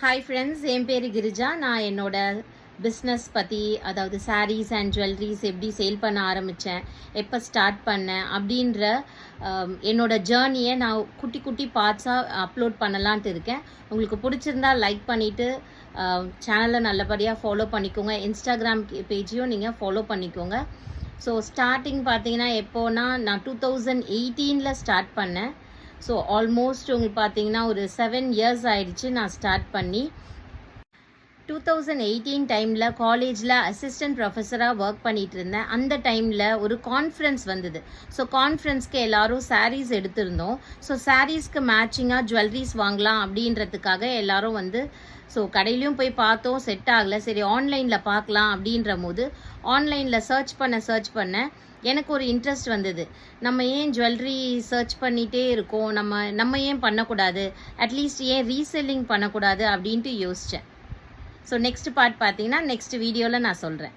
Hi friends, என் பேர் கிரிஜா. நான் என்னோட பிஸ்னஸ் பற்றி, அதாவது சாரீஸ் அண்ட் ஜுவல்லரிஸ் எப்படி சேல் பண்ண ஆரம்பித்தேன், எப்போ ஸ்டார்ட் பண்ணேன் அப்படின்ற என்னோட ஜேர்னியை நான் குட்டி குட்டி பார்ட்ஸாக அப்லோட் பண்ணலான்ட்டு இருக்கேன். உங்களுக்கு பிடிச்சிருந்தா லைக் பண்ணிவிட்டு சேனலை நல்லபடியாக ஃபாலோ பண்ணிக்கோங்க. இன்ஸ்டாகிராம் பேஜையும் நீங்கள் ஃபாலோ பண்ணிக்கோங்க. ஸோ ஸ்டார்டிங் பார்த்தீங்கன்னா எப்போனா நான் 2018 ஸ்டார்ட் பண்ணேன். ஸோ ஆல்மோஸ்ட் உங்களுக்கு பார்த்தீங்கன்னா ஒரு 7 இயர்ஸ் ஆயிடுச்சு நான் ஸ்டார்ட் பண்ணி. 2018 டைமில் காலேஜில் அசிஸ்டன்ட் ப்ரொஃபஸராக ஒர்க் பண்ணிகிட்டு இருந்தேன். அந்த டைமில் ஒரு கான்ஃபரன்ஸ் வந்தது. ஸோ கான்ஃபரன்ஸ்க்கு எல்லோரும் சாரீஸ் எடுத்திருந்தோம். ஸோ சாரீஸ்க்கு மேட்சிங்காக ஜுவல்லரிஸ் வாங்கலாம் அப்படின்றதுக்காக எல்லோரும் ஸோ கடையிலையும் போய் பார்த்தோம், செட் ஆகலை. சரி ஆன்லைனில் பார்க்கலாம் அப்படின்ற போது ஆன்லைனில் சர்ச் பண்ண எனக்கு ஒரு இன்ட்ரெஸ்ட் வந்தது. நம்ம ஏன் ஜுவல்லரி சர்ச் பண்ணிகிட்டே இருக்கோம், நம்ம ஏன் பண்ணக்கூடாது, அட்லீஸ்ட் ஏன் ரீசெல்லிங் பண்ணக்கூடாது அப்படின்ட்டு யோசித்தேன். ஸோ நெக்ஸ்ட் பார்ட் பார்த்தீங்கன்னா நெக்ஸ்ட் வீடியோவில் நான் சொல்கிறேன்.